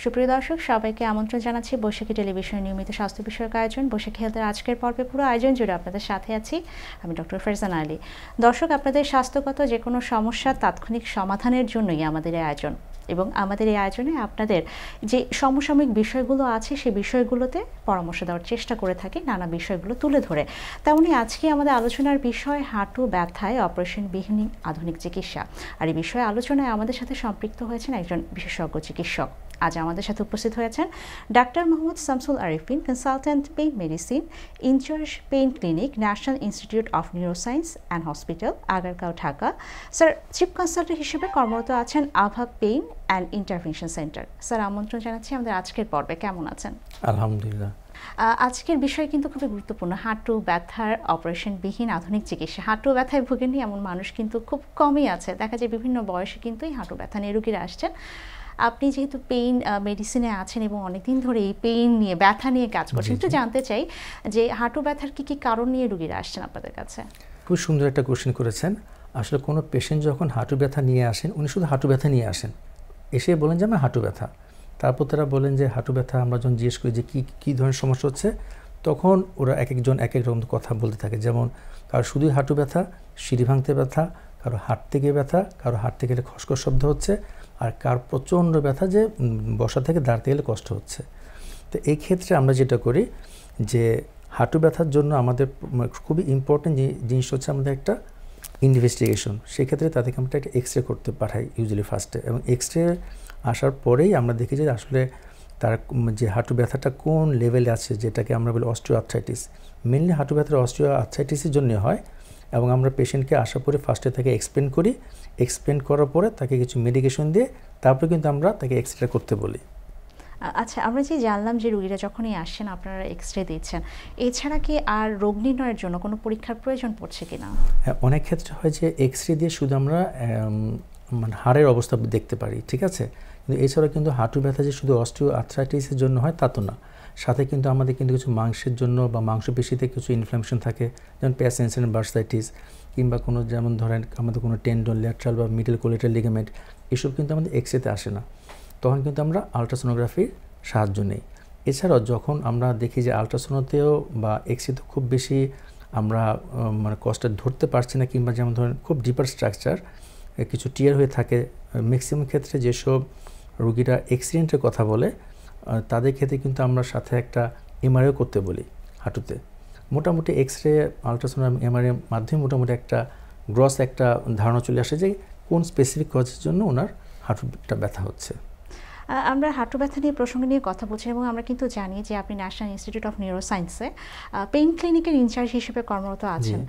সুপ্রিয় দর্শক, সবাইকে আমন্ত্রণ জানাচ্ছি বৈশাখী টেলিভিশনের নিয়মিত স্বাস্থ্য বিষয়ক আয়োজন বৈশাখী হেলথের আজকের পর্বে। পুরো আয়োজন জুড়ে আপনাদের সাথে আছি আমি ডক্টর ফারজানা আলী। দর্শক, আপনাদের স্বাস্থ্যগত যে কোনো সমস্যার তাৎক্ষণিক সমাধানের জন্যই আমাদের এই আয়োজন, এবং আমাদের এই আয়োজনে আপনাদের যে সমসাময়িক বিষয়গুলো আছে সেই বিষয়গুলোতে পরামর্শ দেওয়ার চেষ্টা করে থাকি, নানা বিষয়গুলো তুলে ধরে। তেমনি আজকে আমাদের আলোচনার বিষয় হাঁটু ব্যথায় অপারেশনবিহীন আধুনিক চিকিৎসা। আর এই বিষয়ে আলোচনায় আমাদের সাথে সম্পৃক্ত হয়েছেন একজন বিশেষজ্ঞ চিকিৎসক। আজ আমাদের সাথে উপস্থিত হয়েছেন doctor Mohammad Shamsul Arifin, consultant pain medicine, incharge pain clinic, national institute of neuroscience and hospital, Agargaon, Dhaka. Sir chief consultant হিসেবে কর্মরত আছেন Abha pain and intervention centre. Sir, আমন্ত্রণ জানাচ্ছি আমাদের আজকের পর্বে। কেমন আছেন? আলহামদুলিল্লাহ। আজকের বিষয় কিন্তু খুবই গুরুত্বপূর্ণ, হাঁটু ব্যথার অপারেশনবিহীন আধুনিক চিকিৎসা। হাঁটু ব্যথায় ভোগেননি এমন মানুষ কিন্তু খুব কমই আছে। দেখা যায় বিভিন্ন বয়সে কিন্তু এই হাঁটু ব্যথা নিয়ে রোগীরা আসছেন। আপনি যেহেতু পেইন মেডিসিনে আছেন এবং অনেকদিন ধরে এই পেইন নিয়ে, ব্যথা নিয়ে কাজ করছেন, একটু জানতে চাই যে হাঁটু ব্যথার কী কী কারণ নিয়ে রোগীরা আসছেন আপনাদের কাছে? খুব সুন্দর একটা কোশ্চেন করেছেন। আসলে কোনো পেশেন্ট যখন হাঁটু ব্যথা নিয়ে আসেন, উনি শুধু হাঁটু ব্যথা নিয়ে আসেন, এসে বলেন যে আমার হাঁটু ব্যথা। তারপর তারা বলেন যে হাঁটু ব্যথা, আমরা যখন জিজ্ঞেস করি যে কী ধরনের সমস্যা হচ্ছে, তখন ওরা এক একজন এক এক রকম কথা বলতে থাকে। যেমন কারো শুধুই হাঁটু ব্যথা, সিঁড়ি ভাঙতে ব্যথা, কারো হাঁটতে গিয়ে ব্যথা, কারো হাঁটতে গেলে খসখস শব্দ হচ্ছে, আর কার প্রচণ্ড ব্যথা যে বসা থেকে দাঁড়াতে গেলে কষ্ট হচ্ছে। তো এই ক্ষেত্রে আমরা যেটা করি যে হাঁটু ব্যথার জন্য আমাদের খুবই ইম্পর্টেন্ট জিনিস হচ্ছে আমাদের একটা ইনভেস্টিগেশন। সেক্ষেত্রে তাদেরকে আমরা একটা এক্স রে করতে পাঠাই ইউজুয়ালি ফার্স্টে, এবং এক্স রে আসার পরেই আমরা দেখি যে আসলে তার যে হাঁটু ব্যথাটা কোন লেভেলে আছে, যেটাকে আমরা বলি অস্টিও আর্থ্রাইটিস। মেনলি হাঁটু ব্যথার অস্টিও আর্থ্রাইটিসের জন্য হয়, এবং আমরা পেশেন্টকে আসার পরে ফার্স্টে তাকে এক্সপ্লেন করি। এক্সপ্লেন করার পরে তাকে কিছু মেডিকেশন দিয়ে তারপরে কিন্তু আমরা তাকে এক্স রে করতে বলি। আচ্ছা, আমরা যে জানলাম যে রোগীরা যখনই আসছেন আপনারা এক্স রে দিচ্ছেন, এছাড়া কি আর রোগ নির্ণয়ের জন্য কোনো পরীক্ষার প্রয়োজন পড়ছে কিনা? হ্যাঁ, অনেক ক্ষেত্রে হয় যে এক্স রে দিয়ে শুধু আমরা মানে হাড়ের অবস্থা দেখতে পারি, ঠিক আছে, কিন্তু এছাড়া কিন্তু হাঁটু ব্যথা যে শুধু অস্টিও আর্থ্রাইটিসের জন্য হয় তা তো না। সাথে কিন্তু আমাদের কিন্তু কিছু মাংসের জন্য বা মাংসপেশিতে কিছু ইনফ্লামেশন থাকে, যেমন প্যাসেন্সিয়ান বার্সাইটিস, কিংবা কোনো যেমন ধরেন আমাদের কোনো টেন্ডন, ল্যাটারাল বা মিডল কোলেটাল লিগামেন্ট, এসব কিন্তু আমাদের এক্স রেতে আসে না। তখন কিন্তু আমরা আলট্রাসোনোগ্রাফির সাহায্য নেই। এছাড়াও যখন আমরা দেখি যে আলট্রাসোনোতেও বা এক্স রেতে খুব বেশি আমরা মানে কষ্টটা ধরতে পারছি না, কিংবা যেমন ধরেন খুব ডিপার স্ট্রাকচার, কিছু টিয়ার হয়ে থাকে, ম্যাক্সিমাম ক্ষেত্রে যেসব রোগীরা অ্যাক্সিডেন্টের কথা বলে তাদের ক্ষেত্রে কিন্তু আমরা সাথে একটা এমআরআইও করতে বলি হাঁটুতে। মোটামুটি এক্স রে, আলট্রাসাউন্ড, এমআরআইয়ের মাধ্যমে মোটামুটি একটা গ্রস একটা ধারণা চলে আসে যে কোন স্পেসিফিক কজের জন্য ওনার হাঁটুটা ব্যথা হচ্ছে। আমরা হাঁটু ব্যথা নিয়ে প্রসঙ্গ নিয়ে কথা বলছি, এবং আমরা কিন্তু জানি যে আপনি ন্যাশনাল ইনস্টিটিউট অফ নিউরোসায়েন্সে পেইন ক্লিনিকের ইনচার্জ হিসেবে কর্মরত আছেন।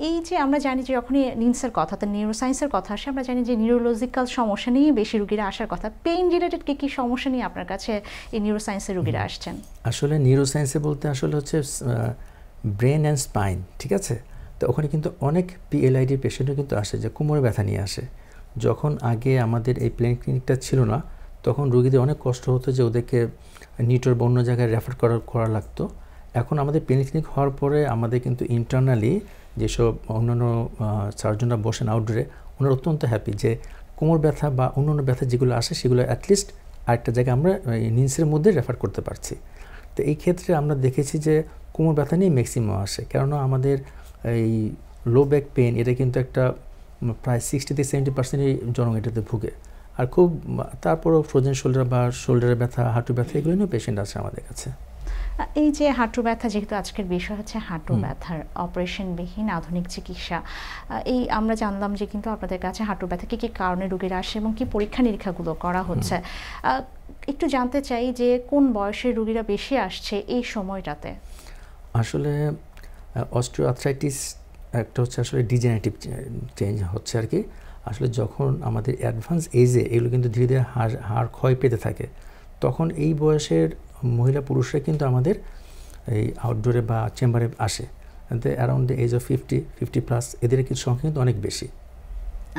এই যে আমরা জানি যে যখনই নিউসের কথা, তো নিউরোসায়েন্সের কথা আসে, আমরা জানি যে নিউরোলজিক্যাল সমস্যা নিয়ে বেশি রোগীরা আসার কথা। পেইন রিলেটেড কী সমস্যা নিয়ে আপনার কাছে এই নিউরোসায়েন্সের রোগীরা আসছেন? আসলে নিউরোসায়েন্সে বলতে আসলে হচ্ছে ব্রেন অ্যান্ড স্পাইন, ঠিক আছে। তো ওখানে কিন্তু অনেক পিএলআইডি পেশেন্টও কিন্তু আসে যে কোমরে ব্যথা নিয়ে আসে। যখন আগে আমাদের এই পেইন ক্লিনিকটা ছিল না, তখন রোগীদের অনেক কষ্ট হতো যে ওদেরকে নিউটোর বা অন্য জায়গায় রেফার করা লাগতো। এখন আমাদের পেইন ক্লিনিক হওয়ার পরে আমাদের কিন্তু ইন্টারনালি যেসব অন্যান্য সার্জনরা বসেন আউটডোরে, ওনারা অত্যন্ত হ্যাপি যে কোমর ব্যথা বা অন্যান্য ব্যথা যেগুলো আসে সেগুলো অ্যাটলিস্ট আরেকটা জায়গায় আমরা নিমসের মধ্যে রেফার করতে পারছি। তো এই ক্ষেত্রে আমরা দেখেছি যে কোমর ব্যথা নিয়ে ম্যাক্সিমাম আসে, কেননা আমাদের এই লো ব্যাক পেন এটা কিন্তু একটা প্রায় 60-70% জনগণ এটাতে ভুগে। আর খুব তারপরও ফ্রোজেন শোল্ডার বা শোল্ডারের ব্যথা, হাঁটু ব্যথা, এগুলো নিয়েও পেশেন্ট আছে আমাদের কাছে। এই যে হাঁটু ব্যথা, যেহেতু আজকের বিষয় হচ্ছে হাঁটু ব্যথার অপারেশনবিহীন আধুনিক চিকিৎসা, এই আমরা জানলাম যে কিন্তু আপনাদের কাছে হাঁটু ব্যথা কী কী কারণে রোগীরা আসে এবং কি পরীক্ষা নিরীক্ষাগুলো করা হচ্ছে। একটু জানতে চাই যে কোন বয়সের রোগীরা বেশি আসছে এই সময়টাতে? আসলে অস্টিও আর্থ্রাইটিস একটা হচ্ছে আসলে ডিজেনারেটিভ চেঞ্জ হচ্ছে আর কি। আসলে যখন আমাদের অ্যাডভান্স এজে এগুলো কিন্তু ধীরে ধীরে হাড় ক্ষয় পেতে থাকে, তখন এই বয়সের মহিলা পুরুষরা কিন্তু আমাদের এই আউটডোরে বা চেম্বারে আসে। অ্যারাউন্ড দ্য এজ অফ 50+ এদের কিন্তু সংখ্যা কিন্তু অনেক বেশি।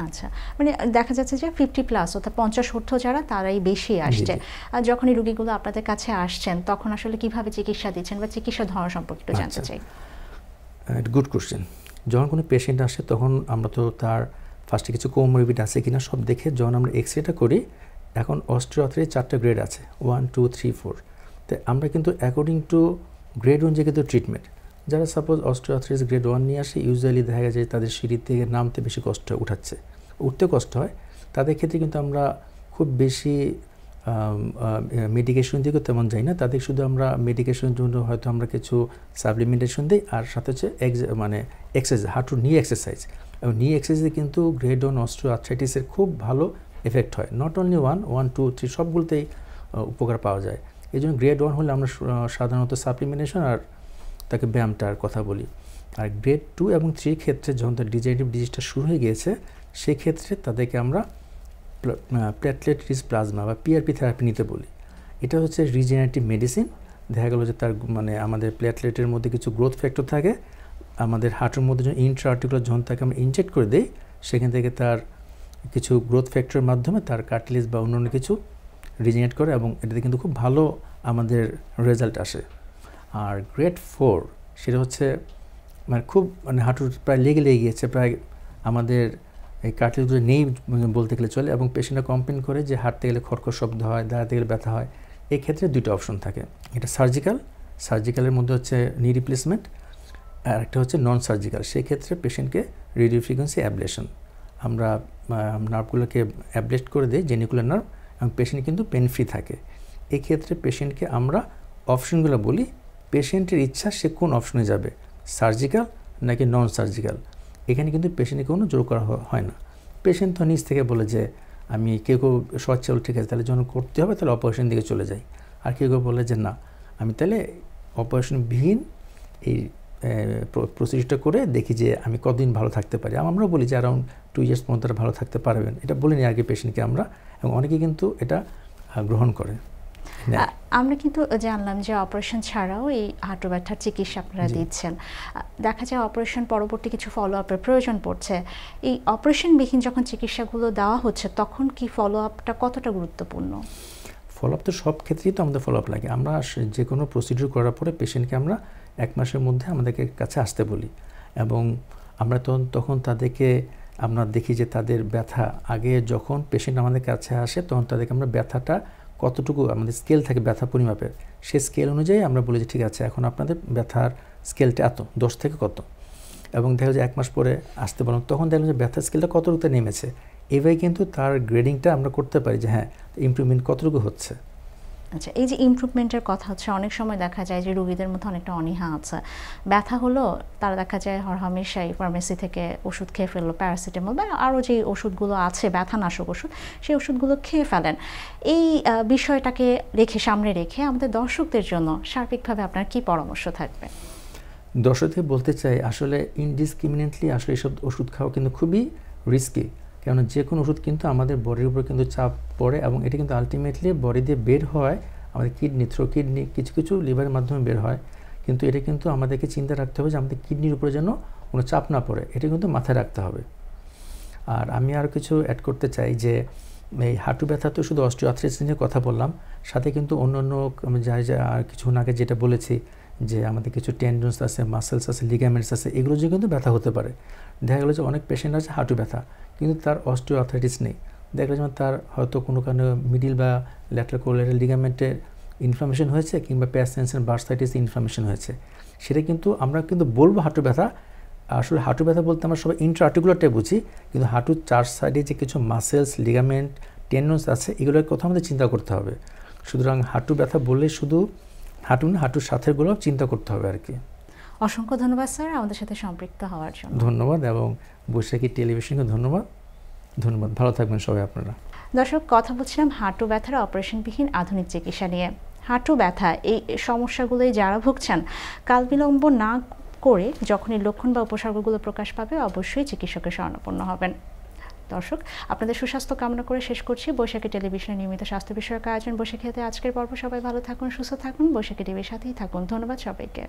আচ্ছা, মানে দেখা যাচ্ছে যে 50+ অর্থাৎ 50 যারা, তারাই বেশি আসছে। আর যখন এই রোগীগুলো আপনাদের কাছে আসছেন তখন আসলে কিভাবে চিকিৎসা দিচ্ছেন বা চিকিৎসা ধরন সম্পর্কে একটু জানতে চাই। Good question. যখন কোনো পেশেন্ট আসে তখন আমরা তো তার ফার্স্টে কিছু কোমরবিড আছে কিনা সব দেখে যখন আমরা এক্স রেটা করি, এখন অস্টিওআর্থ্রাইটিস 4টা গ্রেড আছে, 1, 2, 3, 4। তো আমরা কিন্তু অ্যাকর্ডিং টু গ্রেড অনুযায়ী কিন্তু ট্রিটমেন্ট, যারা সাপোজ অস্টিওআর্থ্রাইটিস গ্রেড 1 নিয়ে আসে, ইউজুয়ালি দেখা যায় তাদের সিঁড়ি থেকে নামতে বেশি কষ্ট হয়, উঠতে কষ্ট হয়, তাদের ক্ষেত্রে কিন্তু আমরা খুব বেশি মেডিকেশন দিকেও তেমন যাই না। তাদের শুধু আমরা মেডিকেশনের জন্য হয়তো আমরা কিছু সাপ্লিমেন্টেশন দিই, আর সাথে হচ্ছে এক্সারসাইজ, হাঁটুর নি এক্সারসাইজ। এবং নি এক্সারসাইজে কিন্তু গ্রেড 1 অস্টিওআর্থ্রাইটিসের খুব ভালো এফেক্ট হয়। নট অনলি 1, 2, 3 সবগুলোতেই উপকার পাওয়া যায়। এই জন্য গ্রেড 1 হলে আমরা সাধারণত সাপ্লিমেন্টেশন আর তাকে ব্যায়ামটার কথা বলি। আর গ্রেড 2 এবং 3 ক্ষেত্রে যখন তার ডিজেনারেটিভ ডিজিজটা শুরু হয়ে গিয়েছে, সেক্ষেত্রে তাদেরকে আমরা প্লেটলেট রিচ প্লাজমা বা পিআরপি থেরাপি নিতে বলি। এটা হচ্ছে রিজেনারেটিভ মেডিসিন। দেখা গেল যে তার আমাদের প্লেটলেটের মধ্যে কিছু গ্রোথ ফ্যাক্টর থাকে, আমাদের হার্টের মধ্যে যখন ইন্ট্রাআর্টিকুলার জোন তাকে আমরা ইনজেক্ট করে দিই, সেখান থেকে তার কিছু গ্রোথ ফ্যাক্টরের মাধ্যমে তার কার্টিলেজ বা অন্যান্য কিছু রিজেনারেট করে, এবং এটাতে কিন্তু খুব ভালো আমাদের রেজাল্ট আসে। আর গ্রেড 4 সেটা হচ্ছে খুব হাঁটুর প্রায় লেগে গিয়েছে, প্রায় আমাদের এই কার্টিলেজগুলো নেই বলতে গেলে চলে, এবং পেশেন্টরা কমপ্লেন করে যে হাঁটতে গেলে খড়খড় শব্দ হয়, দাঁড়াতে গেলে ব্যথা হয়। এই ক্ষেত্রে 2টা অপশন থাকে, এটা সার্জিক্যালের মধ্যে হচ্ছে নি রিপ্লেসমেন্ট, আর একটা হচ্ছে নন সার্জিক্যাল। সেই ক্ষেত্রে পেশেন্টকে রেডিও ফ্রিকোয়েন্সি অ্যাবলেশন, আমরা নার্ভগুলোকে অ্যাবলেট করে দিই, জেনিকুলার নার্ভ, এবং পেশেন্ট কিন্তু পেন ফ্রি থাকে। এই ক্ষেত্রে পেশেন্টকে আমরা অপশনগুলো বলি, পেশেন্টের ইচ্ছা সে কোন অপশনে যাবে, সার্জিক্যাল নাকি নন সার্জিক্যাল। এখানে কিন্তু পেশেন্টকে কোনো জোর করা হয় না। পেশেন্ট তো নিজ থেকে বলে যে আমি কেউ সচ্ছল ঠিক আছে, তাহলে যখন করতে হবে তাহলে অপারেশন দিকে চলে যাই। আর কেউ বলে যে না, আমি তাহলে অপারেশনবিহীন এই প্রসিডিউরটা করে দেখি যে আমি কতদিন ভালো থাকতে পারি। আমরা বলি যে অ্যারাউন্ড 2 ইয়ার্স পর্যন্ত তারা ভালো থাকতে পারবেন, এটা বলে নিই আগে পেশেন্টকে আমরা, এবং অনেকে কিন্তু এটা গ্রহণ করে। আমরা কিন্তু জানলাম যে অপারেশন ছাড়াও এই হাঁটু ব্যথার চিকিৎসা আপনারা দিচ্ছেন। দেখা যায় অপারেশন পরবর্তী কিছু ফলো আপের প্রয়োজন পড়ছে। এই অপারেশনবিহীন যখন চিকিৎসাগুলো দেওয়া হচ্ছে, তখন কি ফলো আপটা কতটা গুরুত্বপূর্ণ? ফলো আপ তো সব ক্ষেত্রেই তো আমাদের ফলো আপ লাগে। আমরা যে কোনো প্রসিডিউর করার পরে পেশেন্টকে আমরা 1 মাসের মধ্যে আমাদেরকে কাছে আসতে বলি, এবং আমরা তখন তাদেরকে আমরা দেখি যে তাদের ব্যথা, আগে যখন পেশেন্ট আমাদের কাছে আসে তখন তাদেরকে আমরা ব্যথাটা কতটুকু, আমাদের স্কেল থাকে ব্যথা পরিমাপের, সেই স্কেল অনুযায়ী আমরা বলি যে ঠিক আছে এখন আপনাদের ব্যথার স্কেলটা এত, 10 থেকে কত, এবং দেখা যায় 1 মাস পরে আসতে বলুন, তখন দেখলাম যে ব্যথার স্কেলটা কতটুকুতে নেমেছে। এইভাবে কিন্তু তার গ্রেডিংটা আমরা করতে পারি যে হ্যাঁ ইমপ্রুভমেন্ট কতটুকু হচ্ছে। আচ্ছা, এই যে ইমপ্রুভমেন্টের কথা হচ্ছে, অনেক সময় দেখা যায় যে রোগীদের মধ্যে অনেকটা অনীহা আছে। ব্যথা হলো, তারা দেখা যায় হরহামেশাই ফার্মেসি থেকে ওষুধ খেয়ে ফেললো, প্যারাসিটামল বা আরও যে ওষুধগুলো আছে ব্যথানাশক ওষুধ, সেই ওষুধগুলো খেয়ে ফেলেন। এই বিষয়টাকে সামনে রেখে আমাদের দর্শকদের জন্য সার্বিকভাবে আপনার কি পরামর্শ থাকবে? দর্শকদের বলতে চাই, আসলে ইনডিসক্রিমিনেটলি আসলে এসব ওষুধ খাওয়া কিন্তু খুবই রিস্কি, কেননা যে কোনো ওষুধ কিন্তু আমাদের বডির উপর কিন্তু চাপ পড়ে, এবং এটা কিন্তু আলটিমেটলি বডি দিয়ে বের হয় আমাদের কিডনি থ্রু, কিডনি কিছু লিভারের মাধ্যমে বের হয়। কিন্তু এটা কিন্তু আমাদেরকে চিন্তা রাখতে হবে যে আমাদের কিডনির উপরে যেন কোনো চাপ না পড়ে, এটা কিন্তু মাথায় রাখতে হবে। আর আমি আর কিছু অ্যাড করতে চাই যে এই হাঁটু ব্যথা তো শুধু অস্টিওআর্থ্রাইটিস নিয়ে কথা বললাম, সাথে কিন্তু অন্যান্য আর কিছুক্ষণ আগে যেটা বলেছি যে আমাদের কিছু টেন্ডনস আছে, মাসেলস আছে, লিগামেন্টস আছে, এগুলো যে কিন্তু ব্যথা হতে পারে। দেখা গেলো যে অনেক পেশেন্ট আছে হাঁটু ব্যথা কিন্তু তার অস্টিওআর্থ্রাইটিস নেই, দেখা গেলো যেমন তার হয়তো কোনো কারণে মিডিল বা ল্যাটারাল কোলাটারাল লিগামেন্টের ইনফ্লামেশন হয়েছে, কিংবা প্যাসেন্সের বার্সাইটিস ইনফ্লামেশন হয়েছে, সেটা কিন্তু আমরা কিন্তু বলবো হাঁটু ব্যথা। আসলে হাঁটু ব্যথা বলতে আমরা সবাই ইন্ট্রাআর্টিকুলারটাই বুঝি, কিন্তু হাঁটুর 4 সাইডে যে কিছু মাসেলস, লিগামেন্ট, টেন্ডনস আছে, এগুলোর কথা আমাদের চিন্তা করতে হবে। সুতরাং হাঁটু ব্যথা বললে শুধু হাঁটু না, হাঁটুর সাথেগুলোও চিন্তা করতে হবে আর কি। অসংখ্য ধন্যবাদ স্যার আমাদের সাথে সম্পৃক্ত হওয়ার জন্য। ধন্যবাদ, এবং বৈশাখী টেলিভিশনকে ধন্যবাদ। ভালো থাকবেন সবাই আপনারা। দর্শক, কথা বলছিলাম হাঁটু ব্যথার অপারেশনবিহীন আধুনিক চিকিৎসা নিয়ে। হাঁটু ব্যথা এই সমস্যাগুলোই যারা ভুগছেন, কাল বিলম্ব না করে যখনই লক্ষণ বা উপসর্গগুলো প্রকাশ পাবে অবশ্যই চিকিৎসকের শরণাপন্ন হবেন। দর্শক, আপনাদের সুস্বাস্থ্য কামনা করে শেষ করছি বৈশাখী টেলিভিশনের নিয়মিত স্বাস্থ্য বিষয়ক আয়োজন বৈশাখীতে আজকের পর্ব। সবাই ভালো থাকুন, সুস্থ থাকুন, বৈশাখী টিভির সাথেই থাকুন। ধন্যবাদ সবাইকে।